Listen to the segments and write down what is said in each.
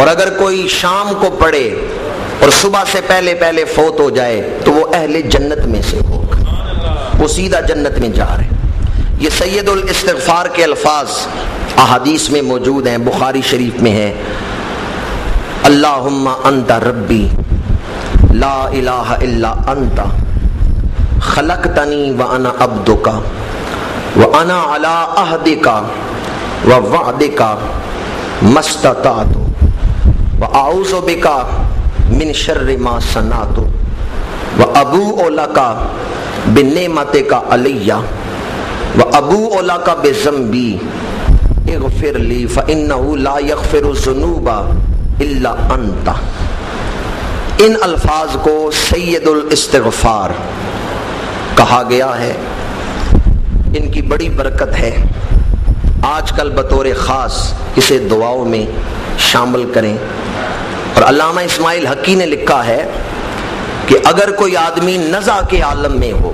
اور اگر کوئی شام کو پڑھے اور صبح سے پہلے پہلے فوت ہو جائے تو وہ اہل جنت میں سے ہوگا، وہ سیدھا جنت میں جا رہے۔ یہ سید الاستغفار کے الفاظ احادیث میں موجود ہیں، بخاری شریف میں ہے، اللہم انت ربی لا الہ الا انت خلقتنی وانا عبدک وانا علی عہدک ووعدک ما استطعت واعوذ بک من شر ما صنعت وابوء لک بنعمتک علی وابوء لک بذنبی اغفر لی فانہ لا یغفر الذنوب الا انت۔ ان الفاظ کو سید الاستغفار کہا گیا ہے، ان کی بڑی برکت ہے۔ آج کل بطور خاص اسے دعاؤں میں شامل کریں۔ اور علامہ اسماعیل حقی نے لکھا ہے کہ اگر کوئی آدمی نزع کے عالم میں ہو،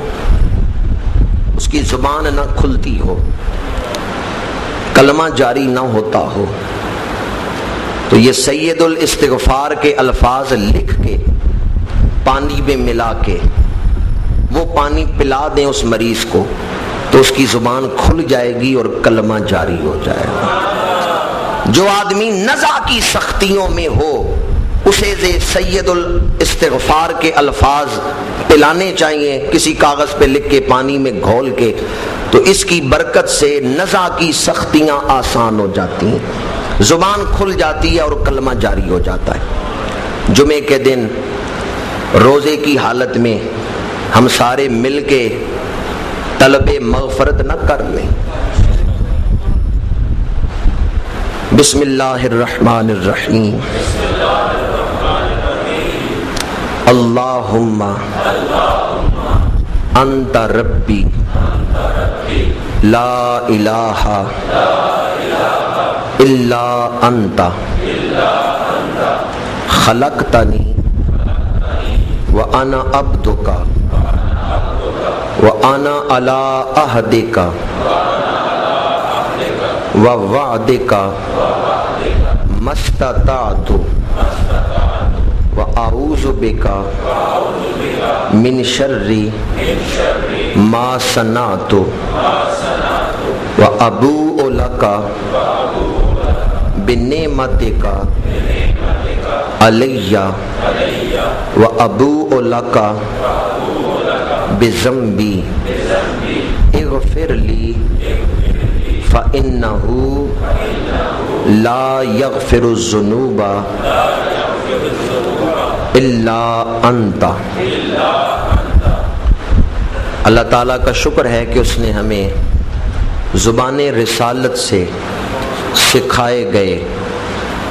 اس کی زبان نہ کھلتی ہو، کلمہ جاری نہ ہوتا ہو، تو یہ سید الاستغفار کے الفاظ لکھ کے پانی میں ملا کے وہ پانی پلا دیں اس مریض کو، تو اس کی زبان کھل جائے گی اور کلمہ جاری ہو جائے گا۔ جو آدمی نزع کی سختیوں میں ہو اسے سید الاستغفار کے الفاظ پلانے چاہیے، کسی کاغذ پہ لکھ کے پانی میں گھول کے، تو اس کی برکت سے نزع کی سختیاں آسان ہو جاتی ہیں، زبان کھل جاتی ہے اور کلمہ جاری ہو جاتا ہے۔ جمعے کے دن روزے کی حالت میں ہم سارے مل کے طلب مغفرت نہ کر لیں۔ بسم اللہ الرحمن الرحیم، اللہم انت ربی لا الہ الا انت خلقتنی وانا عبدک وانا علی عہدک ووعدک ما استطعت واعوذ بک من شر ما صنعت وابوء لک بنعمتک علی وابوء لک بذنبی اغفر لی فإنہ لا یغفر الذنوب الا انت۔ اللہ تعالیٰ کا شکر ہے کہ اس نے ہمیں زبان رسالت سے سکھائے گئے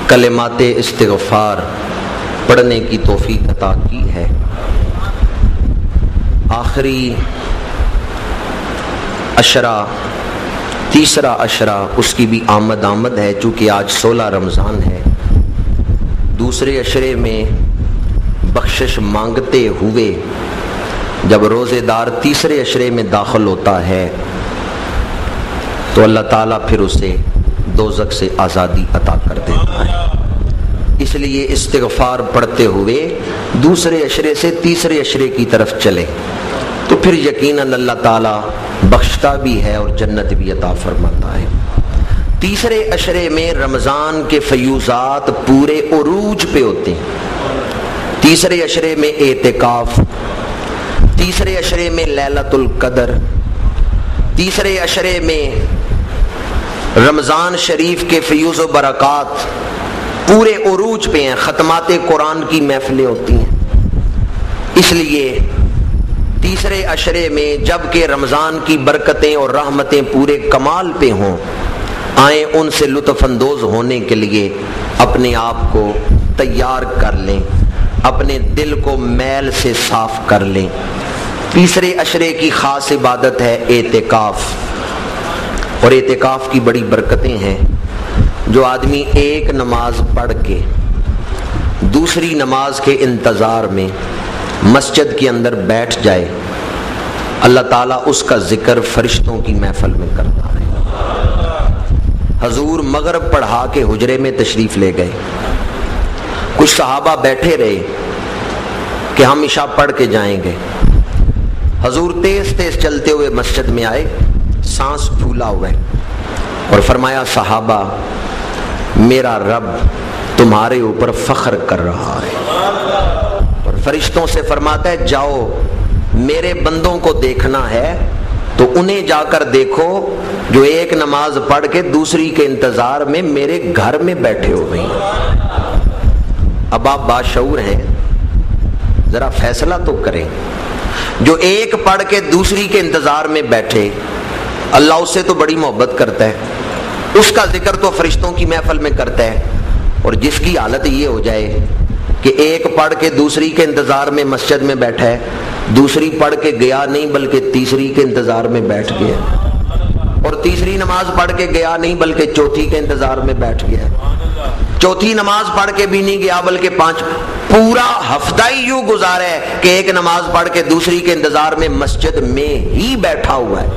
کلمات استغفار پڑھنے کی توفیق عطا کی ہے۔ آخری عشرہ، تیسرا عشرہ، اس کی بھی آمد ہے، چونکہ آج 16 رمضان ہے۔ دوسرے عشرے میں بخشش مانگتے ہوئے جب روزے دار تیسرے عشرے میں داخل ہوتا ہے تو اللہ تعالیٰ پھر اسے دوزخ سے آزادی عطا کر دیتا ہے۔ اس لیے استغفار پڑھتے ہوئے دوسرے عشرے سے تیسرے عشرے کی طرف چلے تو پھر یقیناً اللہ تعالیٰ بخشتا بھی ہے اور جنت بھی عطا فرماتا ہے۔ تیسرے عشرے میں رمضان کے فیوزات پورے عروج پہ ہوتے ہیں۔ تیسرے عشرے میں اعتکاف، تیسرے عشرے میں لیلۃ القدر، تیسرے عشرے میں رمضان شریف کے فیوز و برکات پورے عروج پہ ہیں، ختمات قرآن کی محفلیں ہوتی ہیں۔ اس لیے تیسرے عشرے میں جب کہ رمضان کی برکتیں اور رحمتیں پورے کمال پہ ہوں، آئیں ان سے لطف اندوز ہونے کے لیے اپنے آپ کو تیار کر لیں، اپنے دل کو میل سے صاف کر لیں۔ تیسرے عشرے کی خاص عبادت ہے اعتکاف، اور اعتکاف کی بڑی برکتیں ہیں۔ جو آدمی ایک نماز پڑھ کے دوسری نماز کے انتظار میں مسجد کے اندر بیٹھ جائے، اللہ تعالیٰ اس کا ذکر فرشتوں کی محفل میں کرتا ہے۔ حضور مغرب پڑھا کے حجرے میں تشریف لے گئے، کچھ صحابہ بیٹھے رہے کہ ہم عشاء پڑھ کے جائیں گے. حضور تیز تیز چلتے ہوئے مسجد میں آئے, سانس پھولا ہوا ہے, اور فرمایا صحابہ میرا رب تمہارے اوپر فخر کر رہا ہے. اور فرشتوں سے فرماتا ہے جاؤ میرے بندوں کو دیکھنا ہے تو انہیں جا کر دیکھو جو ایک نماز پڑھ کے دوسری کے انتظار میں میرے گھر میں بیٹھے ہوئے ہیں. اب آپ باشعور ہیں, ذرا فیصلہ تو کریں. جو ایک پڑھ کے دوسری کے انتظار میں بیٹھے, اللہ اس سے تو بڑی محبت کرتا ہے, اس کا ذکر تو فرشتوں کی محفل میں کرتا ہے. اور جس کی حالت یہ ہو جائے کہ ایک پڑھ کے دوسری کے انتظار میں مسجد میں بیٹھا ہے, دوسری پڑھ کے گیا نہیں بلکہ تیسری کے انتظار میں بیٹھ گیا, اور تیسری نماز پڑھ کے گیا نہیں بلکہ چوتھی کے انتظار میں بیٹھ گیا, چوتھی نماز پڑھ کے بھی نہیں گیا بلکہ پانچ, پورا ہفتہ ہی یوں گزارا ہے کہ ایک نماز پڑھ کے دوسری کے انتظار میں مسجد میں ہی بیٹھا ہوا ہے.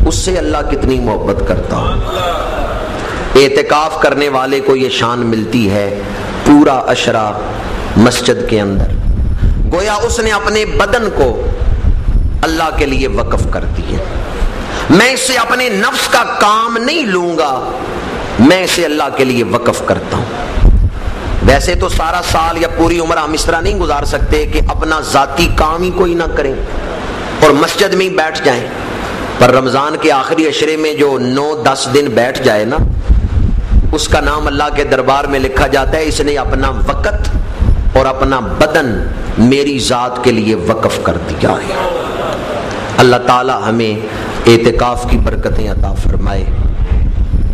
اس سے اللہ کتنی محبت کرتا ہو. اعتکاف کرنے والے کو یہ شان ملتی ہے, پورا عشرہ مسجد کے اندر گویا اس نے اپنے بدن کو اللہ کے لیے وقف کر دیا. میں اس سے اپنے نفس کا کام نہیں لوں گا, میں اسے اللہ کے لیے وقف کرتا ہوں. ویسے تو سارا سال یا پوری عمر ہم اس طرح نہیں گزار سکتے کہ اپنا ذاتی کام ہی کوئی نہ کریں اور مسجد میں ہی بیٹھ جائیں, پر رمضان کے آخری عشرے میں جو 9-10 دن بیٹھ جائے نا, اس کا نام اللہ کے دربار میں لکھا جاتا ہے اس نے اپنا وقت اور اپنا بدن میری ذات کے لیے وقف کر دیا ہے. اللہ تعالی ہمیں اعتکاف کی برکتیں عطا فرمائے.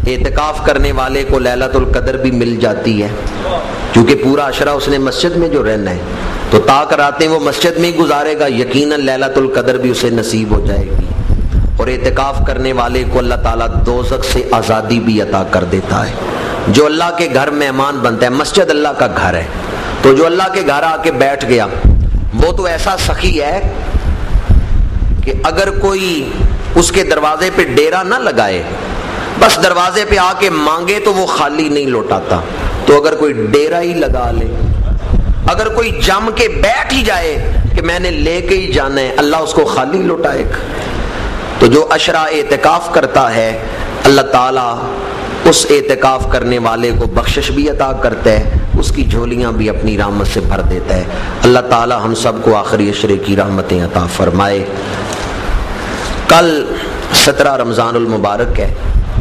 اعتکاف کرنے والے کو لیلۃ القدر بھی مل جاتی ہے, کیونکہ پورا عشرہ اس نے مسجد میں جو رہنا ہے تو تاک راتیں وہ مسجد میں ہی گزارے گا, یقیناً لیلۃ القدر بھی اسے نصیب ہو جائے گی. اور اعتکاف کرنے والے کو اللہ تعالیٰ دوزخ سے آزادی بھی عطا کر دیتا ہے. جو اللہ کے گھر مہمان بنتا ہے, مسجد اللہ کا گھر ہے, تو جو اللہ کے گھر آ کے بیٹھ گیا وہ تو ایسا سخی ہے کہ اگر کوئی اس کے دروازے پہ ڈیرا نہ لگائے, بس دروازے پہ آ کے مانگے تو وہ خالی نہیں لوٹاتا. تو اگر کوئی ڈیرا ہی لگا لے, اگر کوئی جم کے بیٹھ ہی جائے کہ میں نے لے کے ہی جانا ہے, اللہ اس کو خالی لوٹائے گا. تو جو عشرہ اعتکاف کرتا ہے اللہ تعالیٰ اس اعتکاف کرنے والے کو بخشش بھی عطا کرتا ہے, اس کی جھولیاں بھی اپنی رحمت سے بھر دیتا ہے. اللہ تعالیٰ ہم سب کو آخری عشرے کی رحمتیں عطا فرمائے. کل 17 رمضان المبارک ہے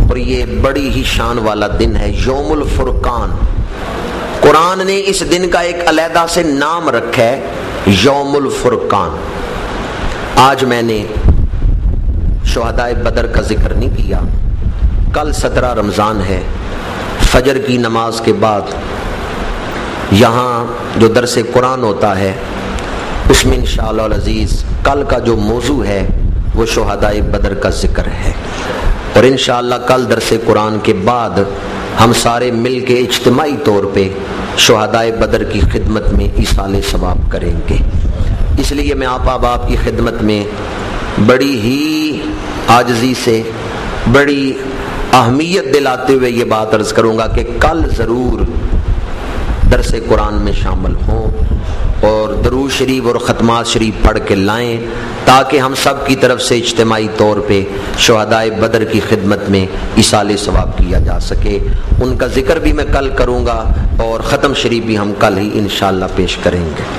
اور یہ بڑی ہی شان والا دن ہے, یوم الفرقان. قرآن نے اس دن کا ایک علیحدہ سے نام رکھا ہے, یوم الفرقان. آج میں نے شہدائے بدر کا ذکر نہیں کیا. کل 17 رمضان ہے, فجر کی نماز کے بعد یہاں جو درس قرآن ہوتا ہے اس میں انشاءاللہ العزیز کل کا جو موضوع ہے وہ شہدائے بدر کا ذکر ہے. اور انشاءاللہ کل درس قرآن کے بعد ہم سارے مل کے اجتماعی طور پہ شہدائے بدر کی خدمت میں ایصال ثواب کریں گے. اس لیے میں آپ کی خدمت میں بڑی ہی عاجزی سے, بڑی اہمیت دلاتے ہوئے یہ بات عرض کروں گا کہ کل ضرور درس قرآن میں شامل ہوں اور درود شریف اور ختمات شریف پڑھ کے لائیں, تاکہ ہم سب کی طرف سے اجتماعی طور پہ شہدائے بدر کی خدمت میں ایصال ثواب کیا جا سکے. ان کا ذکر بھی میں کل کروں گا اور ختم شریف بھی ہم کل ہی انشاءاللہ پیش کریں گے.